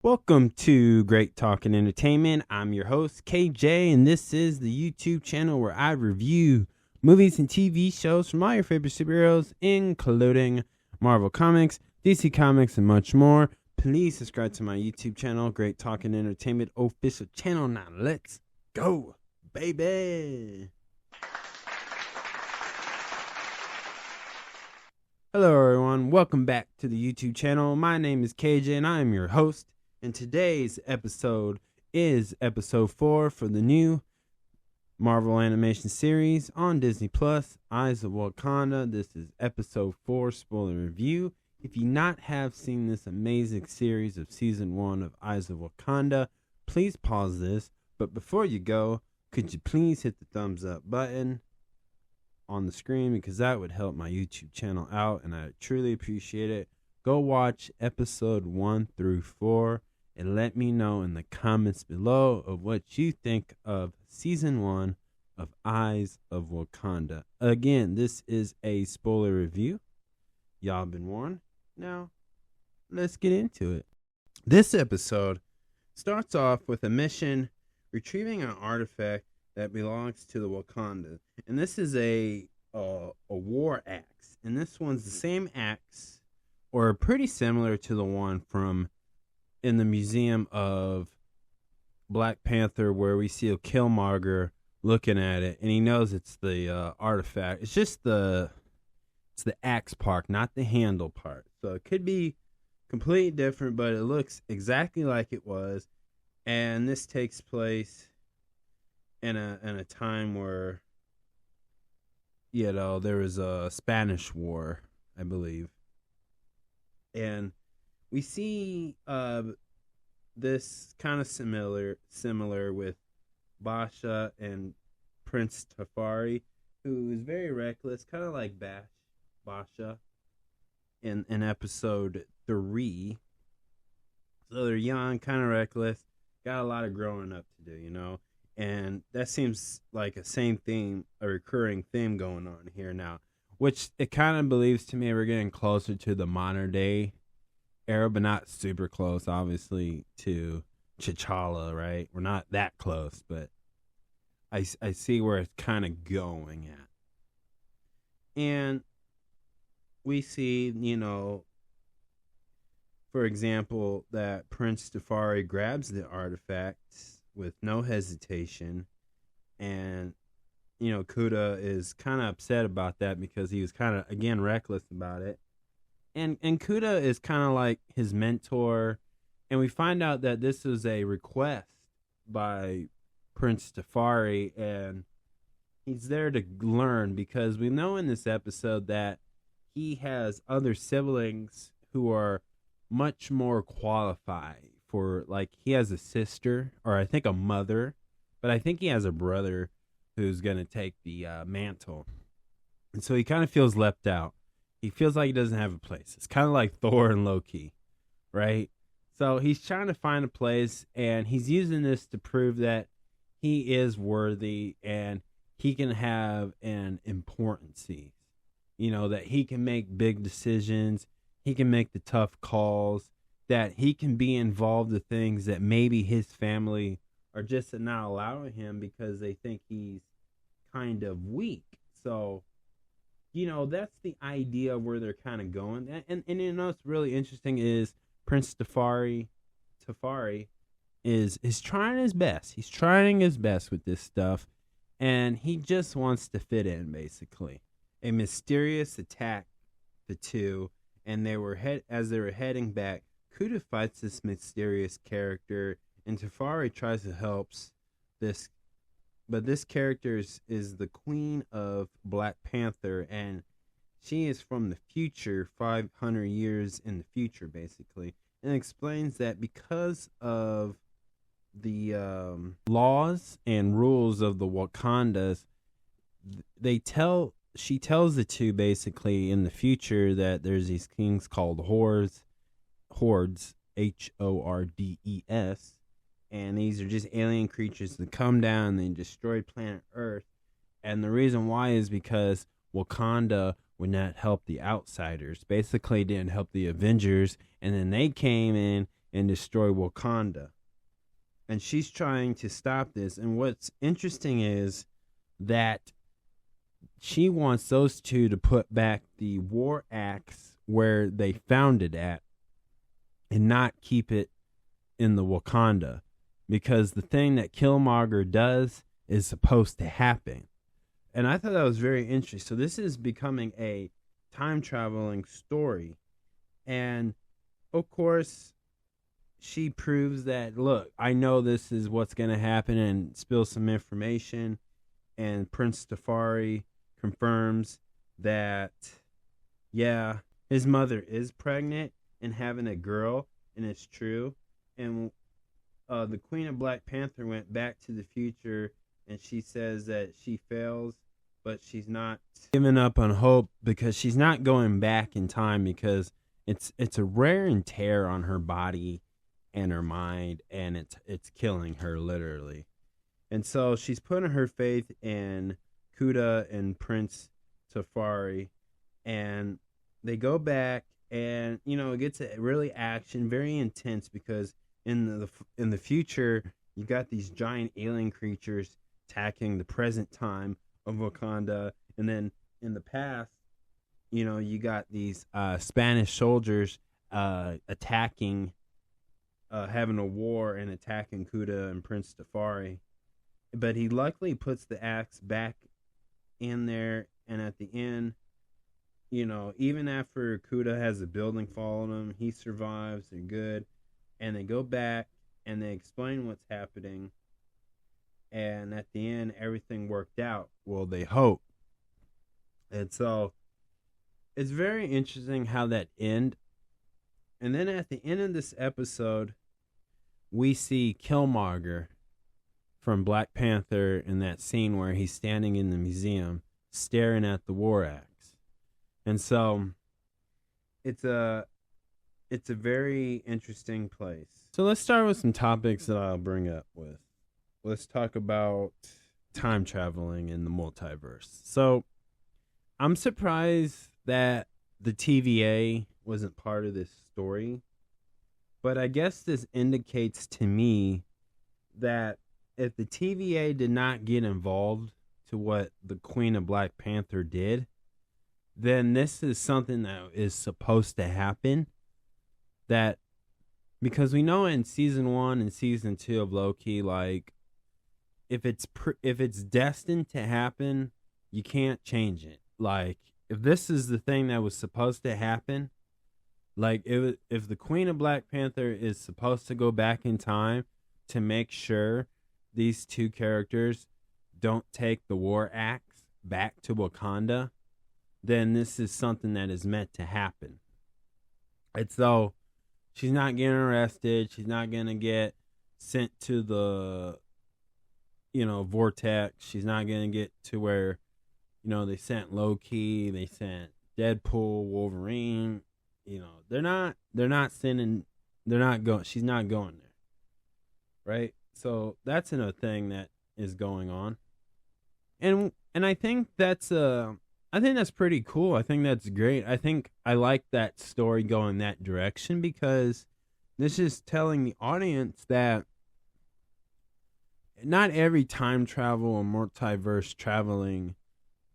Welcome to Great Talking Entertainment. I'm your host, KJ, and this is the YouTube channel where I review movies and TV shows from all your favorite superheroes, including Marvel Comics, DC Comics, and much more. Please subscribe to my YouTube channel, Great Talking Entertainment official channel. Now let's go, baby. Hello, everyone. Welcome back to the YouTube channel. My name is KJ, and I am your host. And today's episode is episode 4 for the new Marvel animation series on Disney Plus, Eyes of Wakanda. This is episode 4 spoiler review. If you not have seen this amazing series of season 1 of Eyes of Wakanda, please pause this. But before you go, could you please hit the thumbs up button on the screen, because that would help my YouTube channel out and I truly appreciate it. Go watch episode 1 through 4 and let me know in the comments below of what you think of season 1 of Eyes of Wakanda. Again, this is a spoiler review. Y'all been warned. Now, let's get into it. This episode starts off with a mission retrieving an artifact that belongs to the Wakanda. And this is a war axe. And this one's the same axe, or pretty similar to the one from in the Museum of Black Panther, where we see a Killmonger looking at it, and he knows it's the artifact. It's just the axe part, not the handle part. So it could be completely different, but it looks exactly like it was. And this takes place in a time where, you know, there was a Spanish War, I believe. And we see this kind of similar with Basha and Prince Tafari, who is very reckless, kind of like Basha in episode 3. So they're young, kind of reckless, got a lot of growing up to do, you know. And that seems like a recurring theme going on here now, which it kind of believes to me we're getting closer to the modern day era, but not super close, obviously, to T'Challa, right? We're not that close, but I see where it's kind of going at. And we see, you know, for example, that Prince Tafari grabs the artifacts with no hesitation, and you know, Kuda is kind of upset about that because he was kind of, again, reckless about it. And Kuda is kind of like his mentor, and we find out that this was a request by Prince Tafari, and he's there to learn, because we know in this episode that he has other siblings who are much more qualified for, like, he has a sister, or I think a mother, but I think he has a brother who's going to take the mantle. And so he kind of feels left out. He feels like he doesn't have a place. It's kind of like Thor and Loki, right? So he's trying to find a place, and he's using this to prove that he is worthy and he can have an importance. You know, that he can make big decisions, he can make the tough calls, that he can be involved in things that maybe his family are just not allowing him because they think he's kind of weak. So, you know, that's the idea where they're kind of going. And you know, what's really interesting is Prince Tafari is trying his best. He's trying his best with this stuff, and he just wants to fit in, basically. A mysterious attack the two, and as they were heading back, Kuda fights this mysterious character, and Tafari tries to help this. But this character is the Queen of Black Panther, and she is from the future, 500 years in the future, basically, and explains that because of the laws and rules of the Wakandas, she tells the two, basically, in the future, that there's these kings called hordes, Hordes, and these are just alien creatures that come down and they destroy planet Earth. And the reason why is because Wakanda would not help the outsiders. Basically, didn't help the Avengers, and then they came in and destroy Wakanda. And she's trying to stop this. And what's interesting is that she wants those two to put back the war axe where they found it at and not keep it in the Wakanda. Because the thing that Killmonger does is supposed to happen. And I thought that was very interesting. So this is becoming a time traveling story. And of course, she proves that, look, I know this is what's going to happen, and spills some information. And Prince Tafari confirms that, yeah, his mother is pregnant and having a girl, and it's true. And the Queen of Black Panther went back to the future, and she says that she fails, but she's not giving up on hope, because she's not going back in time, because it's a wear and tear on her body and her mind, and it's killing her literally. And so she's putting her faith in Kuda and Prince Tafari, and they go back, and it gets a really action, very intense, because in the future you got these giant alien creatures attacking the present time of Wakanda, and then in the past, you got these Spanish soldiers attacking, having a war and attacking Kuda and Prince Tafari. But he luckily puts the axe back in there, and at the end, even after Kuda has a building fall on him, he survives. They're good, and they go back and they explain what's happening. And at the end, everything worked out. Well, they hope. And so it's very interesting how that end. And then at the end of this episode, we see Killmonger from Black Panther in that scene where he's standing in the museum staring at the war axe. And so it's a very interesting place. So let's start with some topics that I'll bring up with. Let's talk about time traveling in the multiverse. So I'm surprised that the TVA wasn't part of this story, but I guess this indicates to me that if the TVA did not get involved to what the Queen of Black Panther did, then this is something that is supposed to happen. That, because we know in season 1 and season 2 of Loki, like, if it's destined to happen, you can't change it. Like, if this is the thing that was supposed to happen, like, if the Queen of Black Panther is supposed to go back in time to make sure these two characters don't take the war axe back to Wakanda, then this is something that is meant to happen. And so she's not getting arrested. She's not going to get sent to the, vortex. She's not going to get to where, they sent Loki, they sent Deadpool, Wolverine. They're not sending, she's not going there. Right? So that's another thing that is going on. And I think that's pretty cool. I think that's great. I think I like that story going that direction, because this is telling the audience that not every time travel or multiverse traveling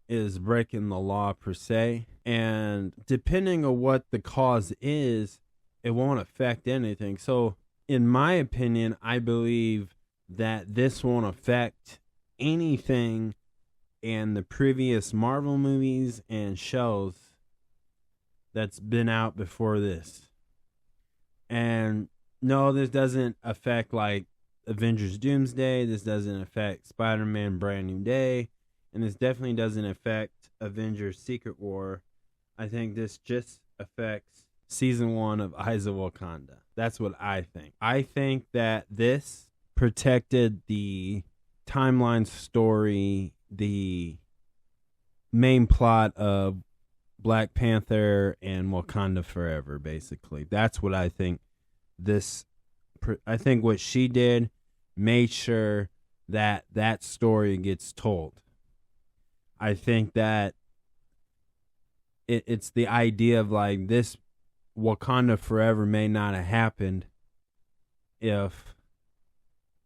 is breaking the law per se. And depending on what the cause is, it won't affect anything. So in my opinion, I believe that this won't affect anything in the previous Marvel movies and shows that's been out before this. And no, this doesn't affect like Avengers Doomsday. This doesn't affect Spider-Man Brand New Day. And this definitely doesn't affect Avengers Secret War. I think this just affects season 1 of Eyes of Wakanda. That's what I think. I think that this protected the timeline story, the main plot of Black Panther and Wakanda Forever, basically. That's what I think. I think what she did made sure that story gets told. I think that it's the idea of like this Wakanda Forever may not have happened, if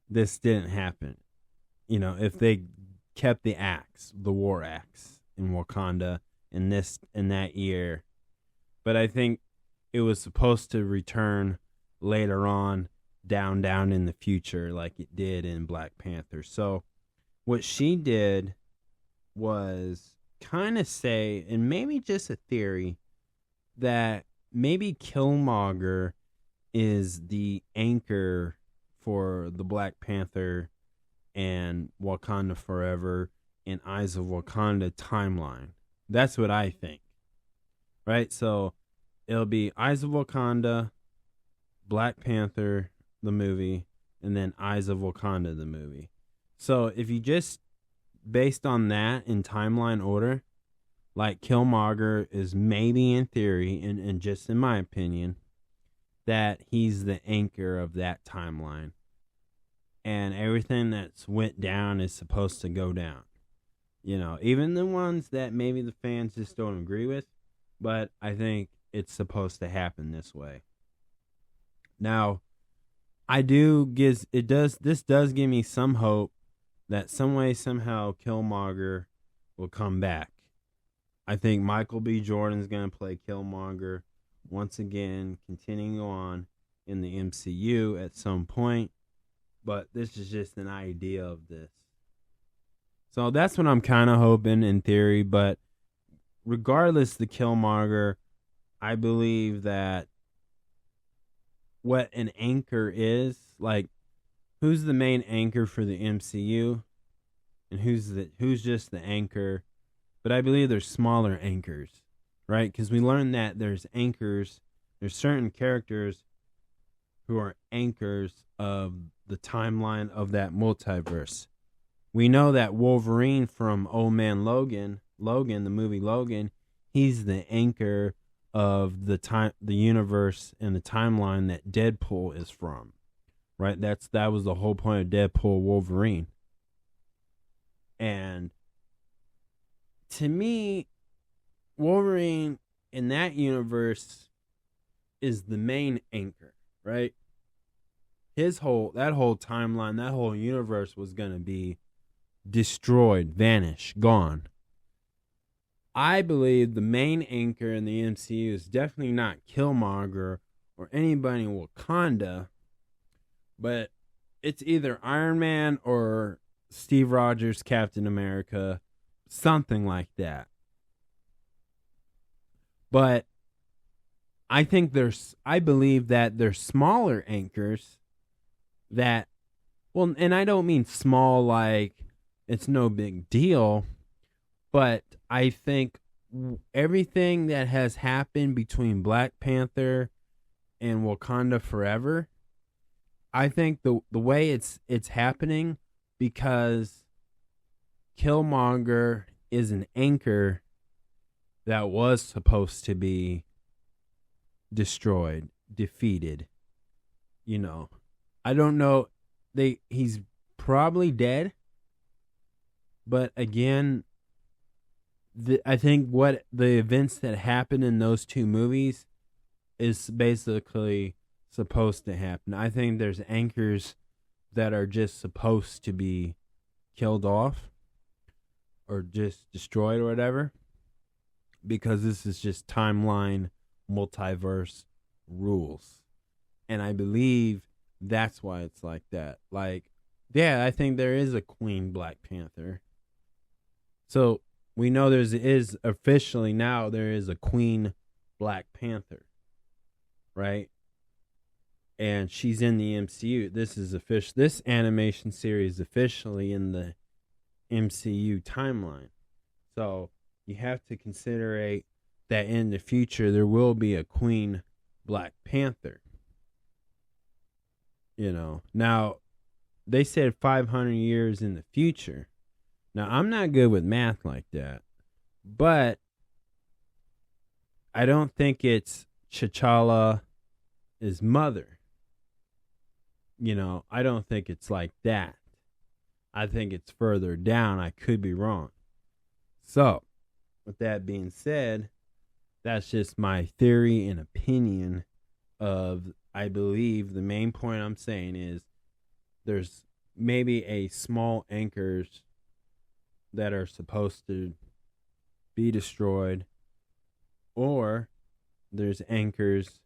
this didn't happen. If they kept the axe, the war axe in Wakanda in that year. But I think it was supposed to return later on down in the future like it did in Black Panther. So what she did was kind of say, and maybe just a theory, that maybe Killmonger is the anchor for the Black Panther and Wakanda Forever and Eyes of Wakanda timeline. That's what I think. Right? So it'll be Eyes of Wakanda, Black Panther, the movie, and then Eyes of Wakanda, the movie. So if you just based on that in timeline order, like Killmonger is maybe in theory, and just in my opinion, that he's the anchor of that timeline. And everything that's went down is supposed to go down. Even the ones that maybe the fans just don't agree with, but I think it's supposed to happen this way. Now, this does give me some hope that some way, somehow, Killmonger will come back. I think Michael B. Jordan's going to play Killmonger once again, continuing on in the MCU at some point. But this is just an idea of this. So that's what I'm kind of hoping in theory. But regardless, the Killmonger, I believe that what an anchor is, like, who's the main anchor for the MCU and who's just the anchor. But I believe there's smaller anchors, right? Because we learned that there's certain characters who are anchors of the timeline of that multiverse. We know that Wolverine from Old Man Logan, the movie Logan, he's the anchor of the universe and the timeline that Deadpool is from. Right? That was the whole point of Deadpool Wolverine. And to me, Wolverine in that universe is the main anchor, right? That whole timeline, that whole universe was going to be destroyed, vanish, gone. I believe the main anchor in the MCU is definitely not Killmonger or anybody in Wakanda, but it's either Iron Man or Steve Rogers, Captain America, something like that. But I believe that there's smaller anchors that, well, and I don't mean small like it's no big deal, but I think everything that has happened between Black Panther and Wakanda Forever, I think the way it's happening because Killmonger is an anchor that was supposed to be destroyed, defeated. I don't know. He's probably dead. But again, I think what the events that happened in those two movies is basically supposed to happen. I think there's anchors that are just supposed to be killed off or just destroyed or whatever, because this is just timeline multiverse rules. And I believe that's why it's like that. Like, yeah, I think there is a Queen Black Panther. So we know there is officially now there is a Queen Black Panther, right? And she's in the MCU. This is official. This animation series is officially in the MCU timeline. So you have to consider that in the future there will be a Queen Black Panther. Now they said 500 years in the future. Now, I'm not good with math like that, but I don't think it's T'Challa's mother. I don't think it's like that. I think it's further down. I could be wrong. So, with that being said, that's just my theory and opinion of I believe the main point I'm saying is there's maybe a small anchors that are supposed to be destroyed, or there's anchors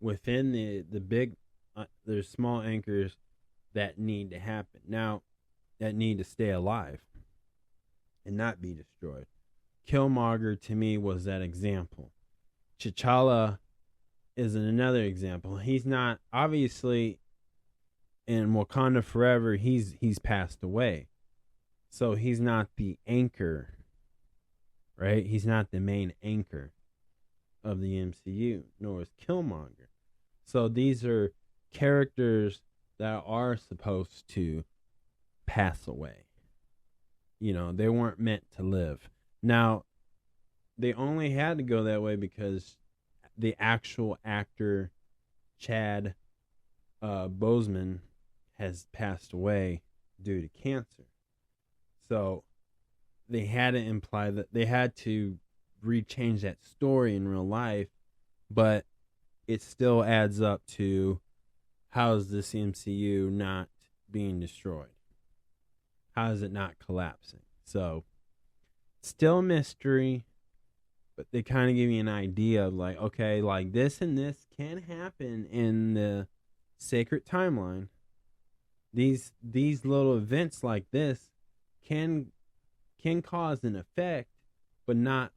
within the big there's small anchors that need to happen now, that need to stay alive and not be destroyed. Killmonger to me was that example. T'Challa is another example. He's not, obviously, in Wakanda Forever, he's passed away. So he's not the anchor, right? He's not the main anchor of the MCU, nor is Killmonger. So these are characters that are supposed to pass away. You know, they weren't meant to live. Now, they only had to go that way because the actual actor, Chad Boseman, has passed away due to cancer. So they had to imply that they had to rechange that story in real life, but it still adds up to, how is this MCU not being destroyed? How is it not collapsing? So still a mystery, but they kind of give you an idea of like, okay, like this and this can happen in the sacred timeline. These little events like this can cause an effect, but not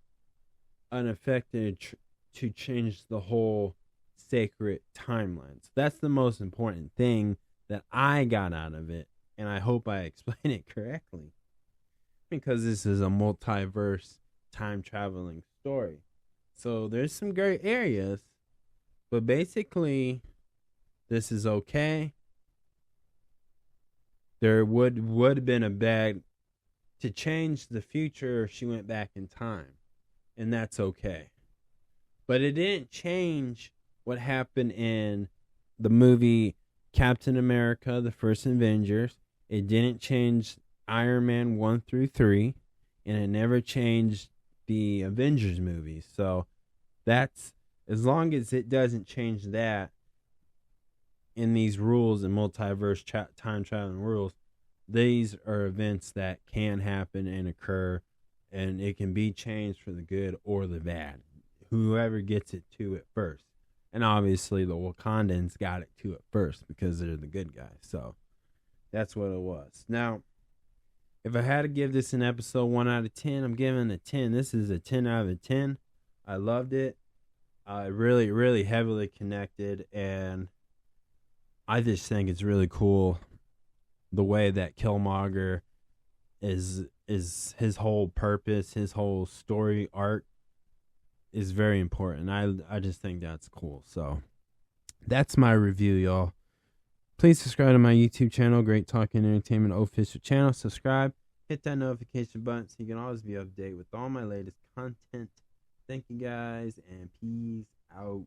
an effect to change the whole sacred timeline. So that's the most important thing that I got out of it, and I hope I explain it correctly, because this is a multiverse time traveling story. So there's some great areas, but basically this is okay. There would have been a bad to change the future if she went back in time, and that's okay. But it didn't change what happened in the movie Captain America, the First Avengers. It didn't change Iron Man 1 through 3, and it never changed the Avengers movies. So that's, as long as it doesn't change that in these rules and multiverse time traveling rules, these are events that can happen and occur, and it can be changed for the good or the bad. Whoever gets it to it first. And obviously the Wakandans got it to it first because they're the good guys. So that's what it was. Now, if I had to give this an episode 1 out of 10, I'm giving it a 10. This is a 10 out of 10. I loved it. Really, really heavily connected, and I just think it's really cool the way that Killmonger is his whole purpose, his whole story arc is very important. I just think that's cool. So that's my review, y'all. Please subscribe to my YouTube channel, Great Talking Entertainment official channel. Subscribe, hit that notification button so you can always be up to date with all my latest content. Thank you guys, and peace out.